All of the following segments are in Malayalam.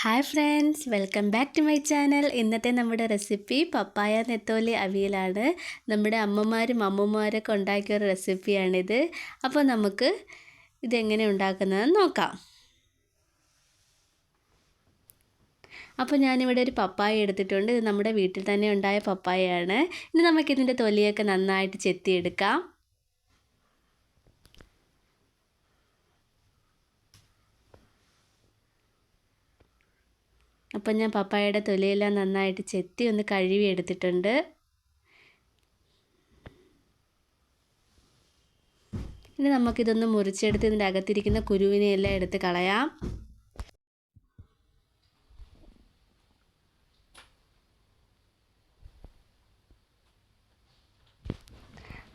Hi friends, welcome back to my channel. ഇന്നത്തെ നമ്മുടെ റെസിപ്പി പപ്പായ നെത്തോലി അവിയലാണ്. നമ്മുടെ അമ്മമാരും അമ്മൂമ്മമാരൊക്കെ ഉണ്ടാക്കിയ ഒരു റെസിപ്പിയാണിത്. അപ്പോൾ നമുക്ക് ഇതെങ്ങനെ ഉണ്ടാക്കുന്നതെന്ന് നോക്കാം. അപ്പോൾ ഞാനിവിടെ ഒരു പപ്പായ എടുത്തിട്ടുണ്ട്. ഇത് നമ്മുടെ വീട്ടിൽ തന്നെ ഉണ്ടായ പപ്പായയാണ്. ഇനി നമുക്കിതിൻ്റെ തൊലിയൊക്കെ നന്നായിട്ട് ചെത്തിയെടുക്കാം. അപ്പം ഞാൻ പപ്പായയുടെ തൊലിയെല്ലാം നന്നായിട്ട് ചെത്തി ഒന്ന് കഴുകി എടുത്തിട്ടുണ്ട്. ഇനി നമുക്കിതൊന്ന് മുറിച്ചെടുത്ത് ഇതിൻ്റെ അകത്തിരിക്കുന്ന കുരുവിനെയെല്ലാം എടുത്ത് കളയാം.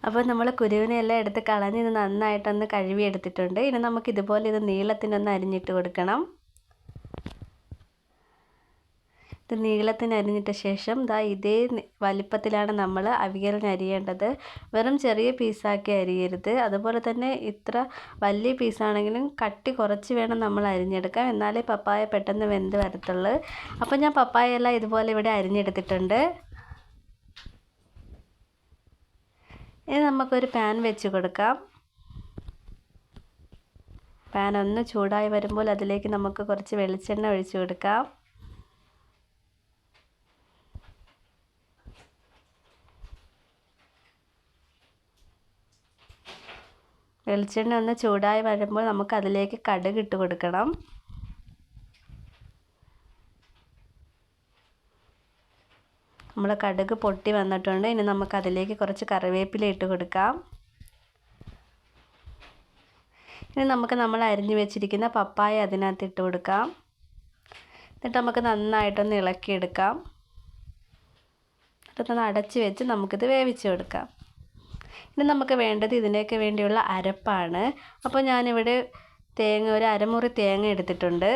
അപ്പോൾ നമ്മൾ കുരുവിനെയെല്ലാം എടുത്ത് കളഞ്ഞ് ഇത് നന്നായിട്ടൊന്ന് കഴുകി എടുത്തിട്ടുണ്ട്. ഇനി നമുക്കിതുപോലെ ഇത് നീളത്തിനൊന്ന് അരിഞ്ഞിട്ട് കൊടുക്കണം. ഇത് നീളത്തിന് അരിഞ്ഞിട്ട ശേഷം ഇതേ വലിപ്പത്തിലാണ് നമ്മൾ അവിയലിന് അരിയേണ്ടത്. വെറും ചെറിയ പീസാക്കി അരിയരുത്. അതുപോലെ തന്നെ ഇത്ര വലിയ പീസാണെങ്കിലും കട്ടി കുറച്ച് വേണം നമ്മൾ അരിഞ്ഞെടുക്കാം. എന്നാലേ പപ്പായ പെട്ടെന്ന് വെന്ത് വരത്തുള്ളൂ. അപ്പോൾ ഞാൻ പപ്പായയെല്ലാം ഇതുപോലെ ഇവിടെ അരിഞ്ഞെടുത്തിട്ടുണ്ട്. ഇനി നമുക്കൊരു പാൻ വെച്ച് കൊടുക്കാം. പാൻ ഒന്ന് ചൂടായി വരുമ്പോൾ അതിലേക്ക് നമുക്ക് കുറച്ച് വെളിച്ചെണ്ണ ഒഴിച്ചു കൊടുക്കാം. വെളിച്ചെണ്ണ ഒന്ന് ചൂടായി വരുമ്പോൾ നമുക്ക് അതിലേക്ക് കടുക് ഇട്ട് കൊടുക്കണം. നമ്മൾ കടുക് പൊട്ടി വന്നിട്ടുണ്ട്. ഇനി നമുക്ക് അതിലേക്ക് കുറച്ച് കറിവേപ്പില ഇട്ട് കൊടുക്കാം. ഇനി നമ്മൾ അരിഞ്ഞു വെച്ചിരിക്കുന്ന പപ്പായ അതിനകത്ത് ഇട്ട് കൊടുക്കാം. എന്നിട്ട് നമുക്ക് നന്നായിട്ടൊന്ന് ഇളക്കിയെടുക്കാം. എന്നിട്ടൊന്ന് അടച്ച് വെച്ച് നമുക്കിത് വേവിച്ച് കൊടുക്കാം. ഇനി നമുക്ക് വേണ്ടത് ഇതിനൊക്കെ വേണ്ടിയുള്ള അരപ്പാണ്. അപ്പോൾ ഞാനിവിടെ ഒരു അരമുറി തേങ്ങ എടുത്തിട്ടുണ്ട്.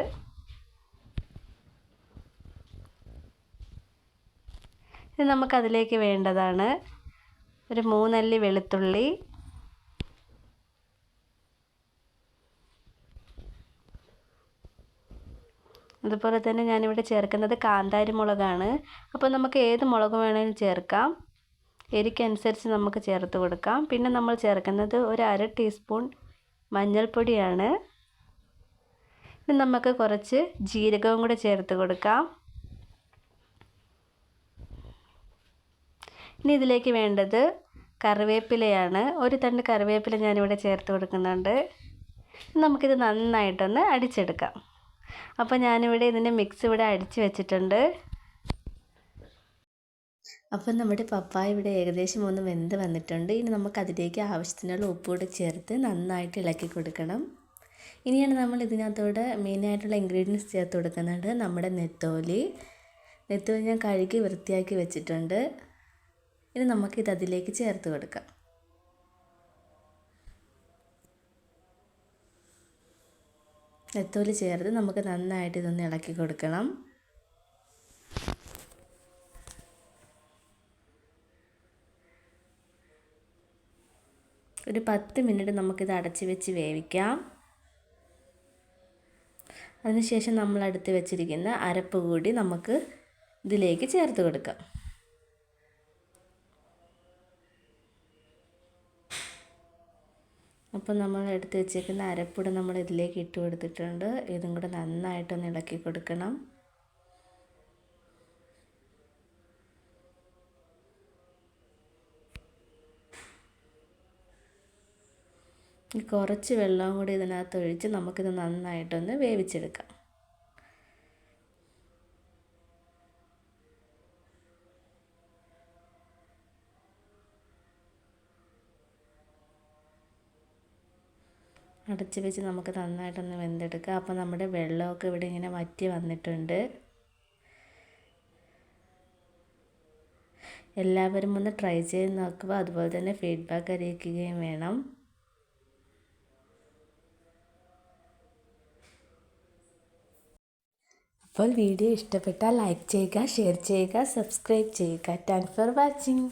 ഇത് നമുക്കതിലേക്ക് വേണ്ടതാണ് ഒരു 3 അല്ലി വെളുത്തുള്ളി, അതുപോലെ തന്നെ ഞാനിവിടെ ചേർക്കുന്നത് കാന്താരി മുളകാണ്. അപ്പോൾ നമുക്ക് ഏത് മുളക് വേണമെങ്കിലും ചേർക്കാം. എരിക്കനുസരിച്ച് നമുക്ക് ചേർത്ത് കൊടുക്കാം. പിന്നെ നമ്മൾ ചേർക്കുന്നത് ഒരു 1/2 ടീസ്പൂൺ മഞ്ഞൾപ്പൊടിയാണ്. ഇനി നമുക്ക് കുറച്ച് ജീരകവും കൂടെ ചേർത്ത് കൊടുക്കാം. ഇനി ഇതിലേക്ക് വേണ്ടത് കറിവേപ്പിലയാണ്. ഒരു തണ്ട് കറിവേപ്പില ഞാനിവിടെ ചേർത്ത് കൊടുക്കുന്നുണ്ട്. നമുക്കിത് നന്നായിട്ടൊന്ന് അടിച്ചെടുക്കാം. അപ്പോൾ ഞാനിവിടെ ഇതിൻ്റെ മിക്സ് ഇവിടെ അടിച്ച് വെച്ചിട്ടുണ്ട്. അപ്പം നമ്മുടെ പപ്പായ ഇവിടെ ഏകദേശം ഒന്ന് വെന്ത് വന്നിട്ടുണ്ട്. ഇനി നമുക്കതിലേക്ക് ആവശ്യത്തിനുള്ള ഉപ്പ് കൂടി ചേർത്ത് നന്നായിട്ട് ഇളക്കി കൊടുക്കണം. ഇനിയാണ് നമ്മൾ ഇതിനകത്തോടെ മെയിനായിട്ടുള്ള ഇൻഗ്രീഡിയൻസ് ചേർത്ത് കൊടുക്കുന്നുണ്ട്. നമ്മുടെ നെത്തോലി ഞാൻ കഴുകി വൃത്തിയാക്കി വെച്ചിട്ടുണ്ട്. ഇനി നമുക്കിത് അതിലേക്ക് ചേർത്ത് കൊടുക്കാം. നെത്തോലി ചേർത്ത് നമുക്ക് നന്നായിട്ട് ഇതൊന്ന് ഇളക്കി കൊടുക്കണം. ഒരു 10 മിനിറ്റ് നമുക്കിത് അടച്ച് വെച്ച് വേവിക്കാം. അതിനുശേഷം നമ്മൾ എടുത്ത് വെച്ചിരിക്കുന്ന അരപ്പ് കൂടി നമുക്ക് ഇതിലേക്ക് ചേർത്ത് കൊടുക്കാം. അപ്പോൾ നമ്മൾ എടുത്ത് വെച്ചേക്കുന്ന അരപ്പൂടെ നമ്മൾ ഇതിലേക്ക് ഇട്ട് കൊടുത്തിട്ടുണ്ട്. ഇതും കൂടെ നന്നായിട്ടൊന്ന് ഇളക്കി കൊടുക്കണം. കുറച്ച് വെള്ളവും കൂടി ഇതിനകത്ത് ഒഴിച്ച് നമുക്കിത് നന്നായിട്ടൊന്ന് വേവിച്ചെടുക്കാം. അടച്ച് വെച്ച് നമുക്ക് നന്നായിട്ടൊന്ന് വെന്തെടുക്കാം. അപ്പോൾ നമ്മുടെ വെള്ളമൊക്കെ ഇവിടെ ഇങ്ങനെ വറ്റി വന്നിട്ടുണ്ട്. എല്ലാവരും ഒന്ന് ട്രൈ ചെയ്ത് നോക്കുക. അതുപോലെ തന്നെ ഫീഡ്ബാക്ക് അറിയിക്കുകയും വേണം. അപ്പോൾ വീഡിയോ ഇഷ്ടപ്പെട്ടാൽ ലൈക്ക് ചെയ്യുക, ഷെയർ ചെയ്യുക, സബ്സ്ക്രൈബ് ചെയ്യുക. Thanks for watching.